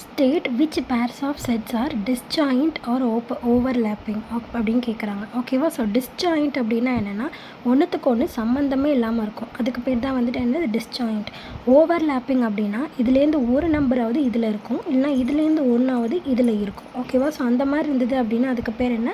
State which pairs of sets are disjoint or overlapping அப்படின்னு கேட்குறாங்க. ஓகேவா? ஸோ டிஸ்ஜாயிண்ட் அப்படின்னா என்னென்னா ஒன்றுத்துக்கு ஒன்று சம்மந்தமே இல்லாமல் இருக்கும். அதுக்கு பேர் தான் வந்துட்டு என்னது டிஸ்ஜாயிண்ட். ஓவர்லேப்பிங் அப்படின்னா இதுலேருந்து ஒரு நம்பராவது இதில் இருக்கும், இல்லைனா இதுலேருந்து ஒன்றாவது இதில் இருக்கும். ஓகேவா? ஸோ அந்த மாதிரி இருந்தது அப்படின்னா அதுக்கு பேர் என்ன?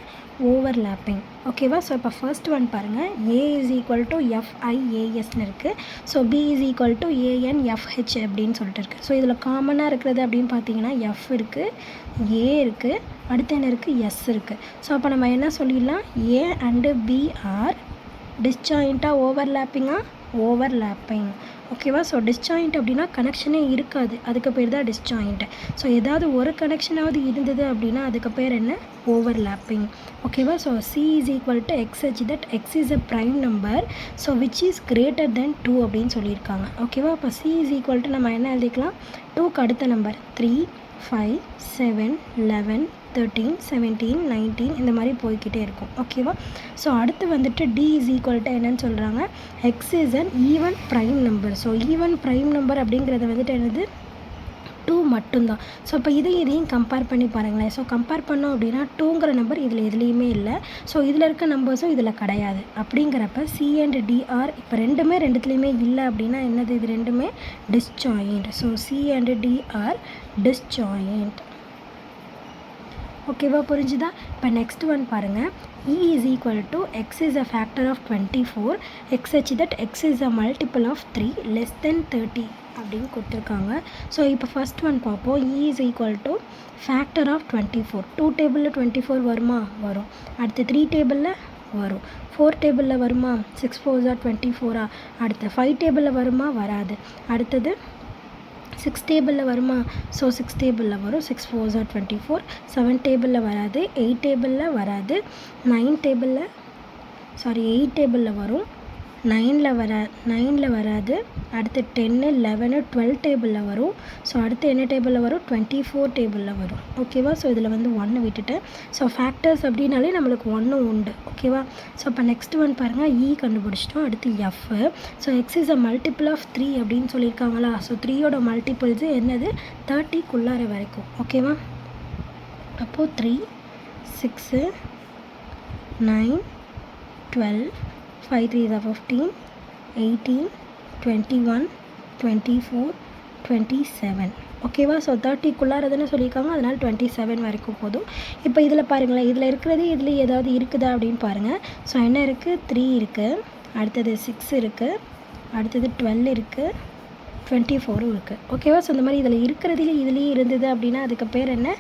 ஓவர்லேப்பிங். ஓகேவா? ஸோ இப்போ ஃபர்ஸ்ட் ஒன் பாருங்கள். A is equal to FIASன்னு இருக்குது. So B is equal to ANFH அப்படின்னு சொல்லிட்டு இருக்குது. ஸோ இதில் காமனாக இருக்கிறது அப்படின்னு பார்த்தீங்கன்னா F இருக்குது, A இருக்குது, அடுத்து என்ன இருக்குது? S இருக்குது. ஸோ அப்போ நம்ம என்ன சொல்லிடலாம்? A and B are டிஸ்ஜாயிண்ட்டாக ஓவர்லேப்பிங்காக? Overlapping. ஓகேவா? ஸோ டிஸ்ஜாயிண்ட் அப்படின்னா கனெக்ஷனே இருக்காது, அதுக்கு பேர் தான் டிஸ்ஜாயிண்ட். ஸோ ஏதாவது ஒரு கனெக்ஷனாவது இருந்தது அப்படின்னா அதுக்கு பேர் என்ன? ஓவர்லேப்பிங். ஓகேவா? So C is equal to X such that X is a prime number so which is greater than 2 அப்படின்னு சொல்லியிருக்காங்க. ஓகேவா? இப்போ C is equal to நம்ம என்ன எழுதிக்கலாம்? 2க்கு அடுத்த நம்பர் 3, 5, 7, 11, 13, 17, 19 இந்த மாதிரி போய்கிட்டே இருக்கும். ஓகேவா? ஸோ அடுத்து வந்துட்டு D is equal to என்னன்னு சொல்கிறாங்க? X is an even prime number. So even prime number அப்படிங்கிறது வந்துட்டு என்னது? 2 மட்டும்தான். ஸோ இப்போ இதையும் கம்பேர் பண்ணி பாருங்களேன். ஸோ கம்பேர் பண்ணோம் அப்படின்னா 2ங்கிற நம்பர் இதில் எதுலேயுமே இல்லை. ஸோ இதில் இருக்க நம்பர்ஸும் இதில் கிடையாது. அப்படிங்கிறப்ப C and D are இப்போ ரெண்டுத்துலேயுமே இல்லை அப்படின்னா என்னது? இது ரெண்டுமே disjoint. So C and D are disjoint. ஓகேவா? புரிஞ்சுதா? இப்போ நெக்ஸ்ட் ஒன் பாருங்கள். E is equal to X is a factor of 24 X such that X is a multiple of 3 less than 30 அப்படின்னு கொடுத்துருக்காங்க. ஸோ இப்போ ஃபஸ்ட் ஒன் பார்ப்போம். E is equal to factor of 24. 2 டேபிளில் 24 வருமா? வரும். அடுத்து 3 டேபிளில் வரும். 4 டேபிளில் வருமா? 6 4s are 24. அடுத்து 5 டேபிளில் வருமா? வராது. அடுத்தது 6 டேபிளில் வருமா? ஸோ 6 டேபிளில் வரும். 6 4s are 24. 7 டேபிளில் வராது. 8 டேபிளில் வராது. 8 டேபிளில் வரும். 9ல் வராது. அடுத்து 10 11 12 டேபிளில் வரும். ஸோ அடுத்து என்ன டேபிளில் வரும்? 24 டேபிளில் வரும். ஓகேவா? ஸோ இதில் வந்து 1 விட்டுட்டேன். ஸோ ஃபேக்டர்ஸ் அப்படின்னாலே நம்மளுக்கு 1 உண்டு. ஓகேவா? ஸோ இப்போ நெக்ஸ்ட் ஒன் பாருங்கள். E கண்டுபிடிச்சிட்டோம். அடுத்து F. So X is a multiple of 3 அப்படின்னு சொல்லியிருக்காங்களா? ஸோ 3யோட மல்டிபிள்ஸு என்னது? 30க்குள்ளார வரைக்கும். ஓகேவா? அப்போது 3 6 9 12 5 3s are 15 18 21 24 27. ஓகேவா? ஸோ 30க்குள்ளாரதுன்னு சொல்லியிருக்காங்க, அதனால் 27 வரைக்கும் போதும். இப்போ இதில் பாருங்களேன், இதில் இருக்கிறது இதில் ஏதாவது இருக்குதா அப்படின்னு பாருங்கள். ஸோ என்ன இருக்குது? 3 இருக்குது, அடுத்தது 6 இருக்குது, அடுத்தது 12 இருக்குது, 24 இருக்குது. ஓகேவா? ஸோ இந்த மாதிரி இதில் இருக்கிறதுல இதுலேயே இருந்தது அப்படின்னா அதுக்கு பேர் என்ன?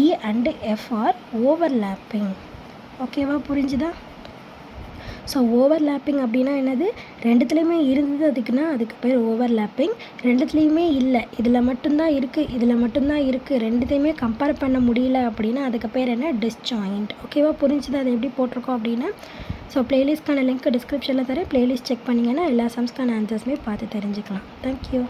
E and F are overlapping. ஓகேவா? புரிஞ்சுதா? ஸோ ஓவர்லேப்பிங் அப்படின்னா என்னது? ரெண்டுத்துலேயுமே இருந்தது அதுக்கு பேர் ஓவர்லேப்பிங். ரெண்டுத்துலேயுமே இல்லை, இதில் மட்டும்தான் இருக்குது, ரெண்டுத்தையுமே கம்பேர் பண்ண முடியல அப்படின்னா அதுக்கு பேர் என்ன? டிஸ்ஜாயிண்ட். ஓகேவா? புரிஞ்சுது அதை எப்படி போட்டிருக்கோம் அப்படின்னா? ஸோ ப்ளேலிஸ்ட்கான லிங்க் டிஸ்கிரிப்ஷனில் தரேன். ப்ளேலிஸ்ட் செக் பண்ணிங்கன்னா எல்லா சம்ஸ்க்கான ஆன்சர்ஸுமே பார்த்து தெரிஞ்சுக்கலாம். தேங்க்யூ.